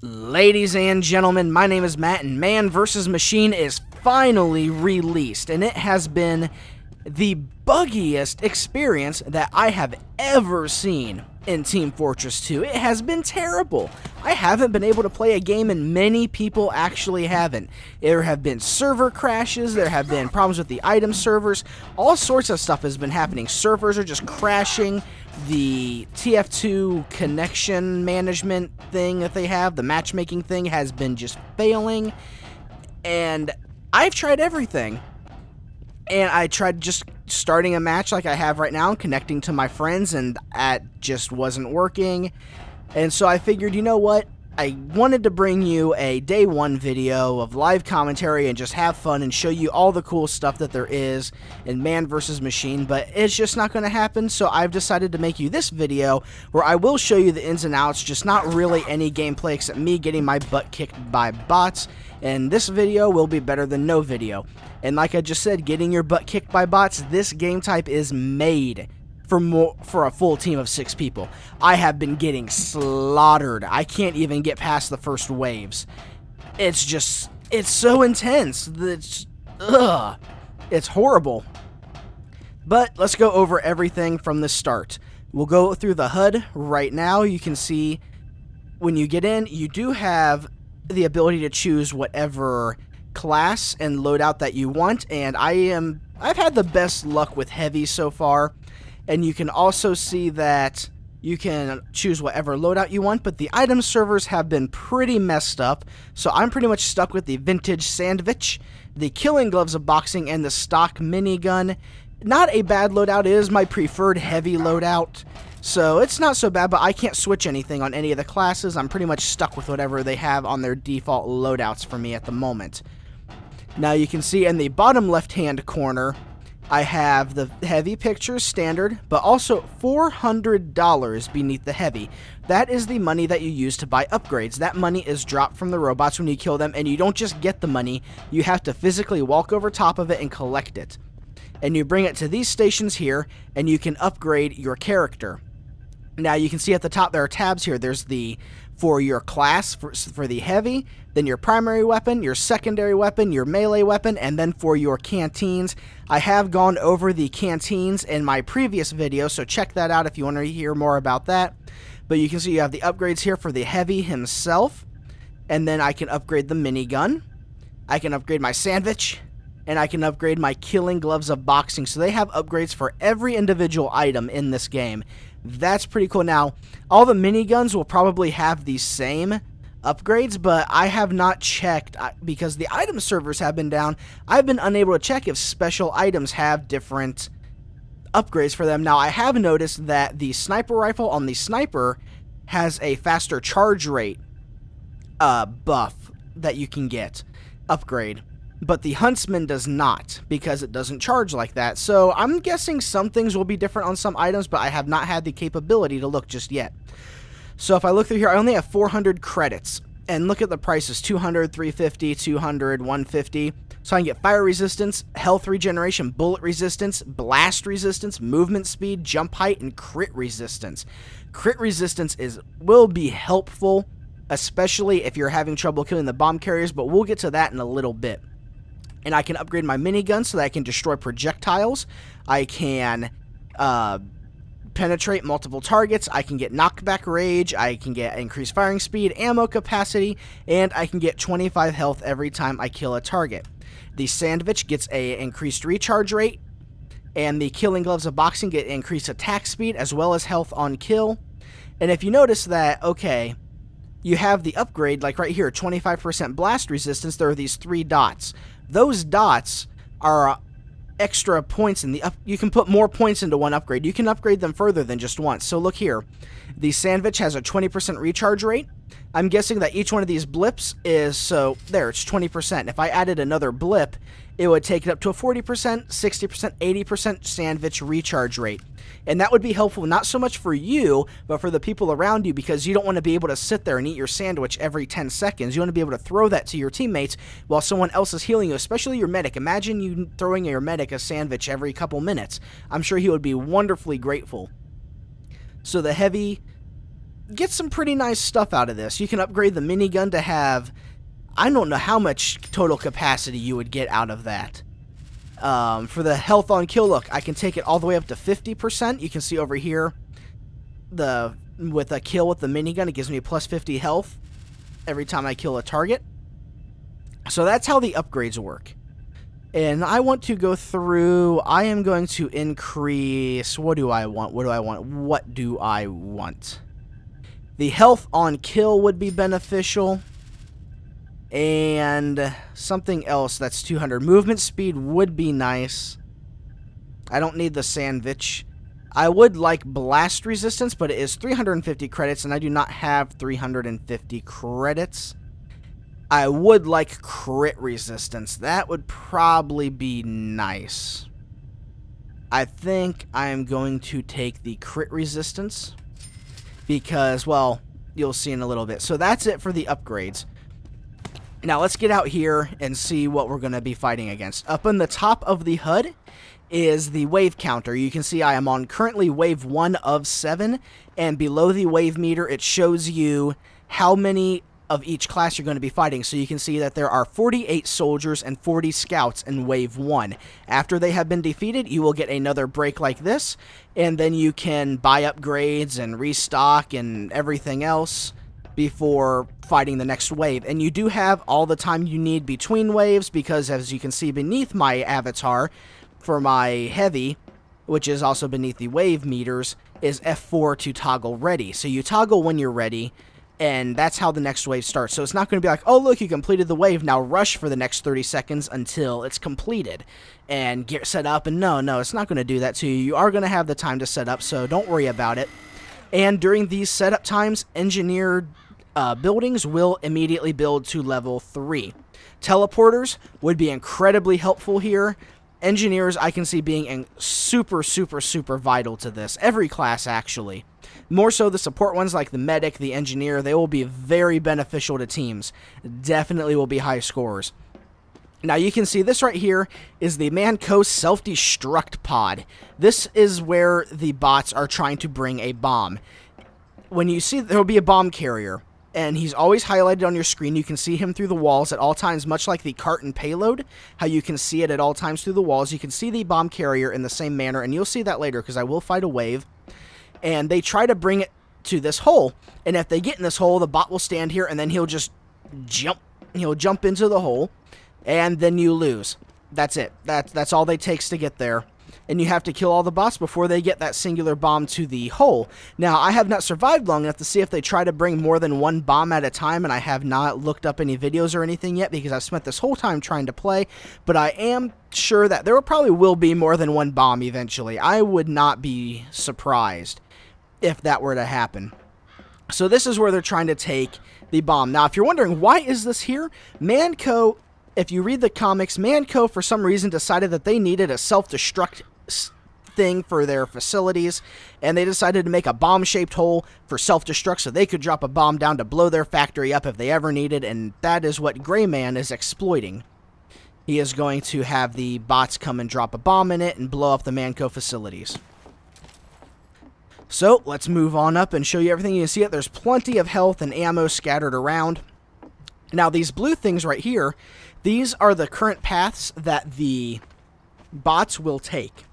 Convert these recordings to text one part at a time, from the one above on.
Ladies and gentlemen, my name is Matt, and Man vs. Machine is finally released, and it has been the buggiest experience that I have ever seen in Team Fortress 2. It has been terrible. I haven't been able to play a game, and many people actually haven't. There have been server crashes, there have been problems with the item servers, all sorts of stuff has been happening. Servers are just crashing. The TF2 connection management thing that they have, the matchmaking thing, has been just failing. And I've tried everything. And I tried just starting a match like I have right now and connecting to my friends, and that just wasn't working. And so I figured, you know what? I wanted to bring you a day one video of live commentary and just have fun and show you all the cool stuff that there is in Man vs. Machine, but it's just not going to happen, so I've decided to make you this video where I will show you the ins and outs, just not really any gameplay except me getting my butt kicked by bots, and this video will be better than no video. And like I just said, getting your butt kicked by bots, this game type is made for a full team of 6 people. I have been getting slaughtered. I can't even get past the first waves. It's so intense. It's horrible. But let's go over everything from the start. We'll go through the HUD right now. You can see when you get in, you do have the ability to choose whatever class and loadout that you want, and I've had the best luck with heavy so far. And you can also see that you can choose whatever loadout you want, but the item servers have been pretty messed up, so I'm pretty much stuck with the vintage sandwich, the killing gloves of boxing, and the stock minigun. Not a bad loadout. It is my preferred heavy loadout, so it's not so bad, but I can't switch anything on any of the classes. I'm pretty much stuck with whatever they have on their default loadouts for me at the moment. Now you can see in the bottom left-hand corner, I have the heavy picture standard, but also $400 beneath the heavy. That is the money that you use to buy upgrades. That money is dropped from the robots when you kill them, and you don't just get the money, you have to physically walk over top of it and collect it. And you bring it to these stations here, and you can upgrade your character. Now you can see at the top there are tabs here. There's the for your class, for the heavy, then your primary weapon, your secondary weapon, your melee weapon, and then for your canteens. I have gone over the canteens in my previous video, so check that out if you want to hear more about that. But you can see you have the upgrades here for the heavy himself, and then I can upgrade the minigun, I can upgrade my sandwich, and I can upgrade my killing gloves of boxing. So they have upgrades for every individual item in this game. That's pretty cool. Now, all the miniguns will probably have the same upgrades, but I have not checked because the item servers have been down. I've been unable to check if special items have different upgrades for them. Now, I have noticed that the sniper rifle on the sniper has a faster charge rate buff that you can get, upgrade. But the Huntsman does not, because it doesn't charge like that. So I'm guessing some things will be different on some items, but I have not had the capability to look just yet. So if I look through here, I only have 400 credits. And look at the prices, 200, 350, 200, 150. So I can get fire resistance, health regeneration, bullet resistance, blast resistance, movement speed, jump height, and crit resistance. Crit resistance will be helpful, especially if you're having trouble killing the bomb carriers, but we'll get to that in a little bit. And I can upgrade my minigun so that I can destroy projectiles. I can penetrate multiple targets. I can get knockback rage. I can get increased firing speed, ammo capacity, and I can get 25 health every time I kill a target. The sandwich gets a increased recharge rate, and the killing gloves of boxing get increased attack speed as well as health on kill. And if you notice that, okay, you have the upgrade, like right here, 25% blast resistance. There are these 3 dots. Those dots are extra points in the you can put more points into one upgrade. You can upgrade them further than just once. So look here. The sandwich has a 20% recharge rate. I'm guessing that each one of these blips is, so there, it's 20%. If I added another blip, it would take it up to a 40%, 60%, 80% sandwich recharge rate. And that would be helpful not so much for you, but for the people around you, because you don't want to be able to sit there and eat your sandwich every 10 seconds. You want to be able to throw that to your teammates while someone else is healing you, especially your medic. Imagine you throwing your medic a sandwich every couple minutes. I'm sure he would be wonderfully grateful. So the heavy get some pretty nice stuff out of this. You can upgrade the minigun to have, I don't know how much total capacity you would get out of that. For the health on kill, look, I can take it all the way up to 50%. You can see over here, with a kill with the minigun, it gives me a plus 50 health every time I kill a target. So that's how the upgrades work. And I want to go through, I am going to increase, what do I want? What do I want? What do I want? The health on kill would be beneficial. And something else that's 200. Movement speed would be nice. I don't need the sandwich. I would like blast resistance, but it is 350 credits, and I do not have 350 credits. I would like crit resistance. That would probably be nice. I think I am going to take the crit resistance because, well, you'll see in a little bit. So that's it for the upgrades. Now let's get out here and see what we're going to be fighting against. Up in the top of the HUD is the wave counter. You can see I am on currently wave 1 of 7, and below the wave meter it shows you how many of each class you're going to be fighting. So you can see that there are 48 soldiers and 40 scouts in wave 1. After they have been defeated, you will get another break like this, and then you can buy upgrades and restock and everything else before fighting the next wave. And you do have all the time you need between waves, because as you can see beneath my avatar for my heavy, which is also beneath the wave meters, is F4 to toggle ready. So you toggle when you're ready, and that's how the next wave starts. So it's not going to be like, oh look, you completed the wave, now rush for the next 30 seconds until it's completed and get set up. And no, it's not going to do that to you. You are going to have the time to set up, so don't worry about it. And during these setup times, engineered buildings will immediately build to level 3. Teleporters would be incredibly helpful here. Engineers I can see being super vital to this. Every class, actually. More so the support ones like the medic, the engineer, they will be very beneficial to teams. Definitely will be high scorers. Now you can see this right here is the Manco self-destruct pod. This is where the bots are trying to bring a bomb. When you see, there will be a bomb carrier, and he's always highlighted on your screen. You can see him through the walls at all times, much like the cart and payload, how you can see it at all times through the walls. You can see the bomb carrier in the same manner, and you'll see that later because I will fight a wave. And they try to bring it to this hole, and if they get in this hole, the bot will stand here, and then he'll just jump. He'll jump into the hole, and then you lose. That's it. That's all they takes to get there. And you have to kill all the bots before they get that singular bomb to the hole. Now, I have not survived long enough to see if they try to bring more than one bomb at a time, and I have not looked up any videos or anything yet because I've spent this whole time trying to play, but I am sure that there probably will be more than one bomb eventually. I would not be surprised if that were to happen. So this is where they're trying to take the bomb. Now, if you're wondering, why is this here? Manco, if you read the comics, Manco for some reason decided that they needed a self-destruct thing for their facilities, and they decided to make a bomb-shaped hole for self-destruct so they could drop a bomb down to blow their factory up if they ever needed, and that is what Gray Man is exploiting. He is going to have the bots come and drop a bomb in it and blow up the Manco facilities. So, let's move on up and show you everything. You can see it. There's plenty of health and ammo scattered around. Now, these blue things right here, these are the current paths that the bots will take.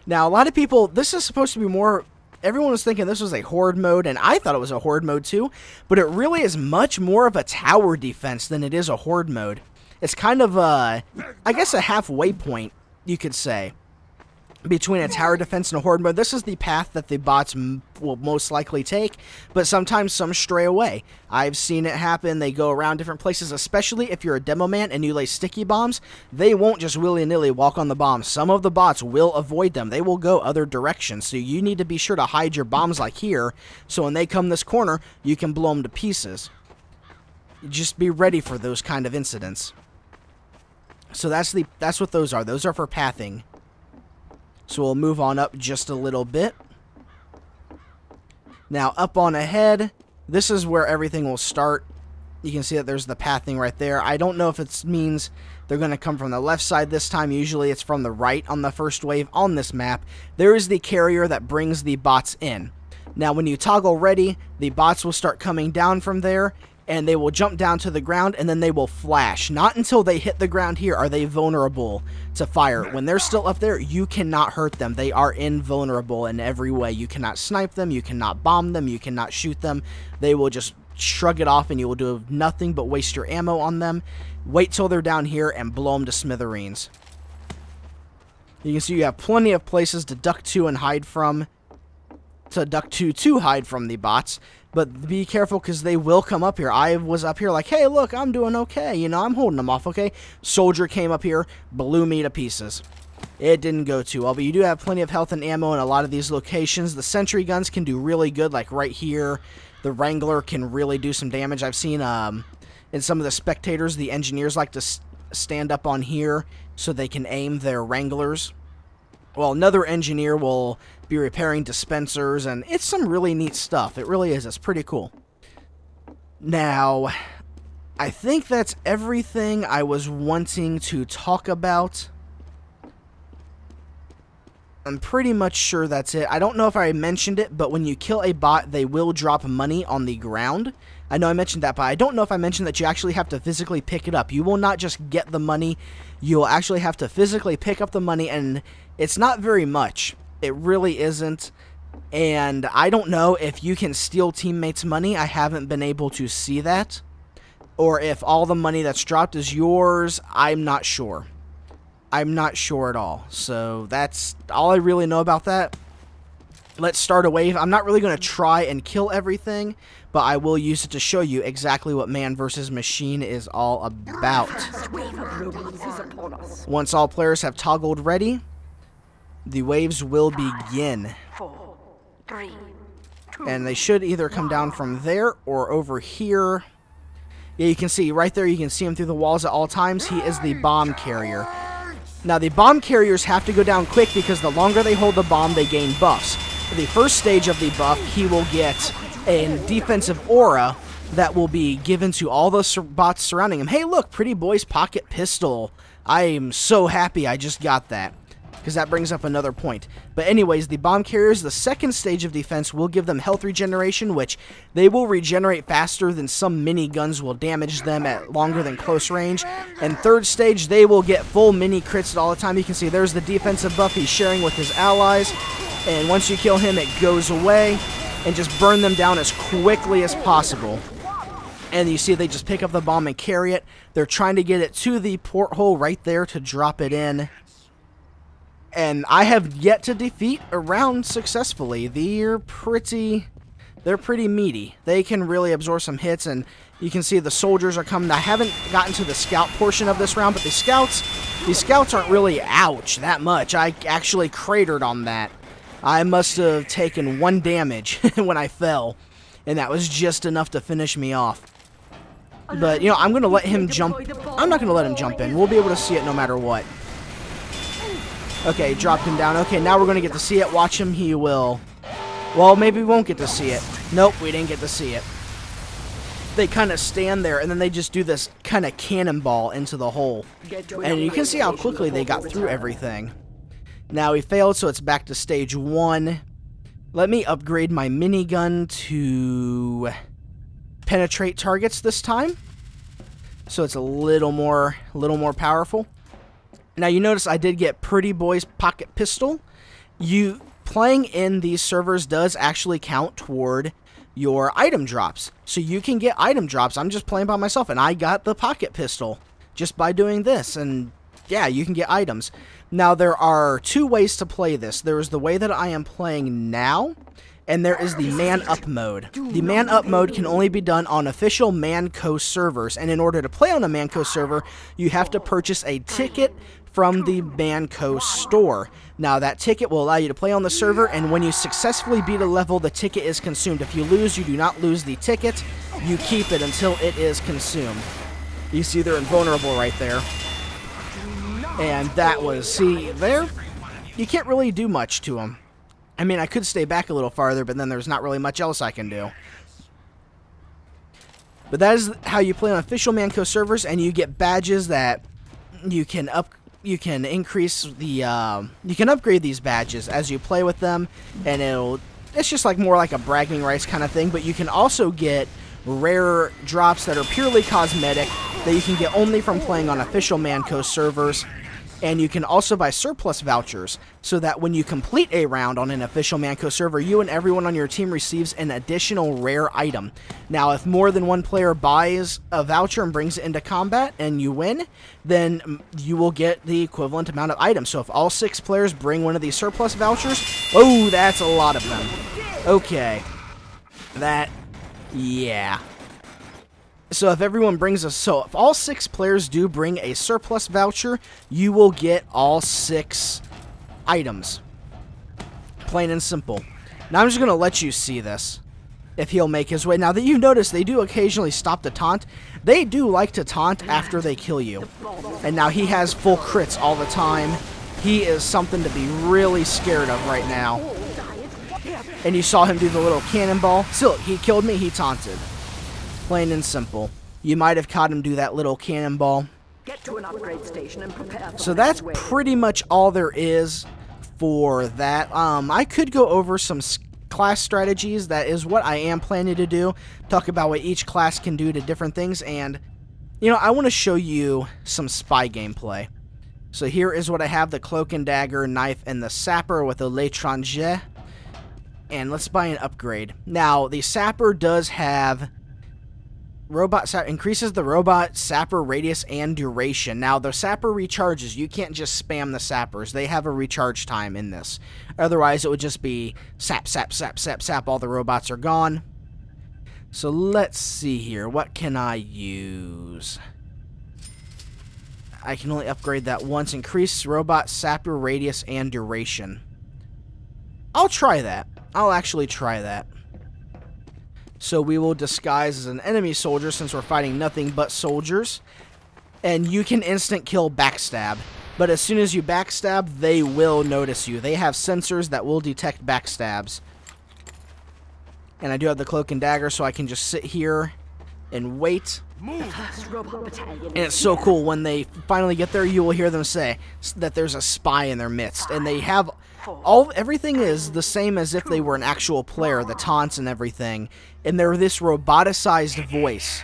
Now, a lot of people, this is supposed to be more, everyone was thinking this was a horde mode, and I thought it was a horde mode too, but it really is much more of a tower defense than it is a horde mode. It's kind of a, I guess, a halfway point, you could say, between a tower defense and a horde mode. This is the path that the bots will most likely take, but sometimes some stray away. I've seen it happen. They go around different places, especially if you're a demo man and you lay sticky bombs. They won't just willy-nilly walk on the bombs. Some of the bots will avoid them. They will go other directions, so you need to be sure to hide your bombs like here, so when they come this corner, you can blow them to pieces. Just be ready for those kind of incidents. So that's what those are. Those are for pathing. So we'll move on up just a little bit. Now, up on ahead, this is where everything will start. You can see that there's the pathing right there. I don't know if it means they're going to come from the left side this time. Usually it's from the right on the first wave on this map. There is the carrier that brings the bots in. Now, when you toggle ready, the bots will start coming down from there, and they will jump down to the ground, and then they will flash. Not until they hit the ground here are they vulnerable to fire. When they're still up there, you cannot hurt them. They are invulnerable in every way. You cannot snipe them, you cannot bomb them, you cannot shoot them. They will just shrug it off, and you will do nothing but waste your ammo on them. Wait till they're down here and blow them to smithereens. You can see you have plenty of places to duck to and hide from. To hide from the bots, but be careful because they will come up here. I was up here like, hey, look, I'm doing okay. You know, I'm holding them off, okay? Soldier came up here, blew me to pieces. It didn't go too well, but you do have plenty of health and ammo in a lot of these locations. The sentry guns can do really good, like right here. The Wrangler can really do some damage. I've seen in some of the spectators, the engineers like to stand up on here so they can aim their Wranglers. Well, another engineer will be repairing dispensers, and it's some really neat stuff. It really is. It's pretty cool. Now, I think that's everything I was wanting to talk about. I'm pretty much sure that's it. I don't know if I mentioned it, but when you kill a bot, they will drop money on the ground. I know I mentioned that, but I don't know if I mentioned that you actually have to physically pick it up. You will not just get the money. You will actually have to physically pick up the money, and it's not very much. It really isn't. And I don't know if you can steal teammates' money. I haven't been able to see that. Or if all the money that's dropped is yours. I'm not sure. I'm not sure at all. So that's all I really know about that. Let's start a wave. I'm not really going to try and kill everything, but I will use it to show you exactly what man versus machine is all about. Once all players have toggled ready, the waves will begin. 4, 3, 2. And they should either come down from there or over here. Yeah, you can see right there, you can see him through the walls at all times. He is the bomb carrier. Now, the bomb carriers have to go down quick because the longer they hold the bomb, they gain buffs. For the first stage of the buff, he will get a defensive aura that will be given to all the bots surrounding him. Hey, look, Pretty Boy's pocket pistol. I am so happy I just got that, because that brings up another point. But anyways, the bomb carriers, the second stage of defense, will give them health regeneration, which they will regenerate faster than some miniguns will damage them at longer than close range. And third stage, they will get full mini crits all the time. You can see there's the defensive buff he's sharing with his allies. And once you kill him, it goes away. And just burn them down as quickly as possible. And you see they just pick up the bomb and carry it. They're trying to get it to the porthole right there to drop it in. And I have yet to defeat a round successfully. They're pretty meaty. They can really absorb some hits, and you can see the soldiers are coming. I haven't gotten to the scout portion of this round, but the scouts aren't really ouch that much. I actually cratered on that. I must have taken 1 damage when I fell, and that was just enough to finish me off. But, you know, I'm going to let him jump. I'm not going to let him jump in. We'll be able to see it no matter what. Okay, dropped him down. Okay, now we're going to get to see it. Watch him. He will. Well, maybe we won't get to see it. Nope, we didn't get to see it. They kind of stand there, and then they just do this kind of cannonball into the hole. And you can see how quickly they got through everything. Now he failed, so it's back to stage 1. Let me upgrade my minigun to penetrate targets this time, so it's a little more powerful. Now you notice I did get Pretty Boy's pocket pistol. You playing in these servers does actually count toward your item drops, so you can get item drops. I'm just playing by myself, and I got the pocket pistol just by doing this, and yeah, you can get items. Now, there are 2 ways to play this. There is the way that I am playing now, and there is the man-up mode. The man-up mode can only be done on official Manco servers, and in order to play on a Manco server, you have to purchase a ticket from the Manco store. Now, that ticket will allow you to play on the server, and when you successfully beat a level, the ticket is consumed. If you lose, you do not lose the ticket. You keep it until it is consumed. You see they're invulnerable right there. And that was, see, there, you can't really do much to them. I mean, I could stay back a little farther, but then there's not really much else I can do. But that is how you play on official Manco servers, and you get badges that you can increase the, you can upgrade these badges as you play with them, and it'll it's just like more like a bragging rights kind of thing, but you can also get rare drops that are purely cosmetic that you can get only from playing on official Manco servers. And you can also buy surplus vouchers, so that when you complete a round on an official Manco server, you and everyone on your team receives an additional rare item. Now, if more than one player buys a voucher and brings it into combat and you win, then you will get the equivalent amount of items. So if all 6 players bring one of these surplus vouchers, oh, that's a lot of them. Okay. Yeah. So if everyone brings if all 6 players do bring a surplus voucher, you will get all 6 items. Plain and simple. Now I'm just going to let you see this, if he'll make his way. Now that you notice, they do occasionally stop to taunt. They do like to taunt after they kill you. And now he has full crits all the time. He is something to be really scared of right now. And you saw him do the little cannonball. So look, he killed me, he taunted. Plain and simple. You might have caught him do that little cannonball. Get to an upgrade station and prepare for So that's pretty much all there is for that. I could go over some class strategies. That is what I am planning to do. Talk about what each class can do to different things. And, you know, I want to show you some spy gameplay. So here is what I have. The cloak and dagger, knife, and the sapper with a l'étranger. And let's buy an upgrade. Now, the sapper does have... increases the robot sapper radius and duration. Now, the sapper recharges. You can't just spam the sappers. They have a recharge time in this. Otherwise, it would just be sap, sap, sap, sap, sap. All the robots are gone. So, let's see here. What can I use? I can only upgrade that once. Increase robot sapper radius and duration. I'll try that. I'll actually try that. So we will disguise as an enemy soldier since we're fighting nothing but soldiers. And you can instant kill backstab. But as soon as you backstab, they will notice you. They have sensors that will detect backstabs. And I do have the cloak and dagger, so I can just sit here and wait. And it's so cool. When they finally get there, you will hear them say that there's a spy in their midst. And they have... everything is the same as if they were an actual player, the taunts and everything, and they're this roboticized voice.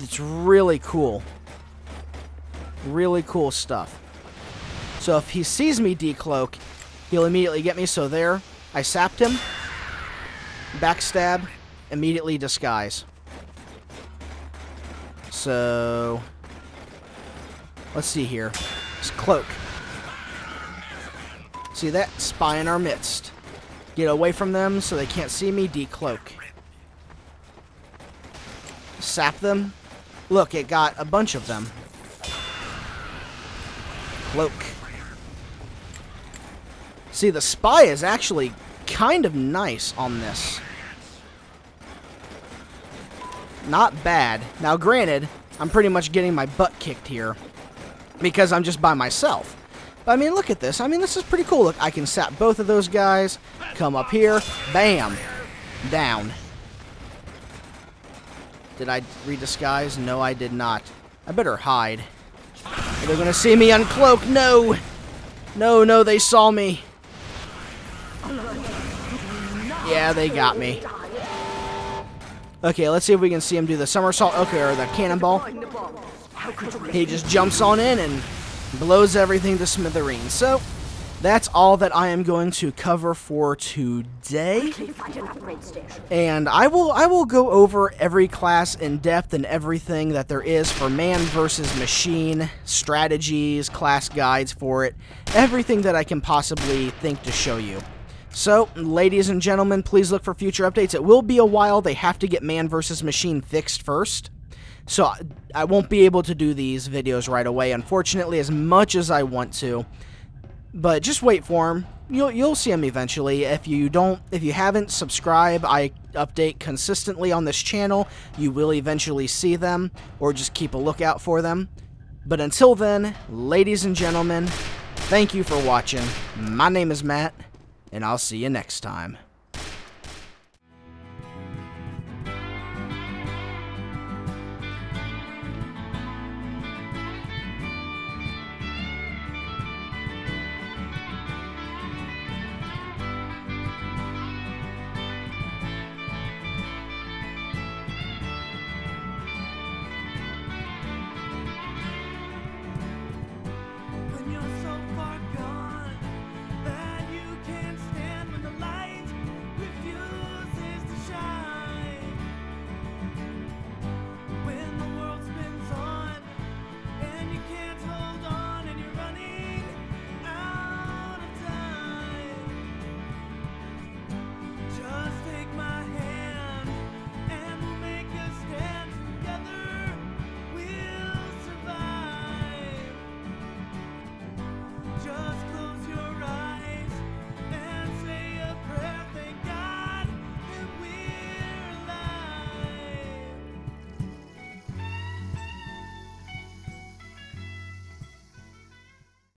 It's really cool. Really cool stuff. So if he sees me decloak, he'll immediately get me. So there, I sapped him, backstab, immediately disguise. So let's see here. It's cloak. See that? Spy in our midst. Get away from them so they can't see me. Decloak. Sap them. Look, it got a bunch of them. Cloak. See, the spy is actually kind of nice on this. Not bad. Now, granted, I'm pretty much getting my butt kicked here because I'm just by myself. I mean, look at this. I mean, this is pretty cool. Look, I can sap both of those guys. Come up here. Bam. Down. Did I redisguise? No, I did not. I better hide. They're going to see me uncloak. No. No, no, they saw me. Yeah, they got me. Okay, let's see if we can see him do the somersault. Okay, or the cannonball. He just jumps on in and... blows everything to smithereens. So, that's all that I am going to cover for today. And I will go over every class in depth and everything that there is for man versus machine, strategies, class guides for it, everything that I can possibly think to show you. So, ladies and gentlemen, please look for future updates. It will be a while. They have to get man versus machine fixed first. So, I won't be able to do these videos right away, unfortunately, as much as I want to. But just wait for them. You'll see them eventually. If you haven't subscribed, I update consistently on this channel. You will eventually see them, or just keep a lookout for them. But until then, ladies and gentlemen, thank you for watching. My name is Matt, and I'll see you next time.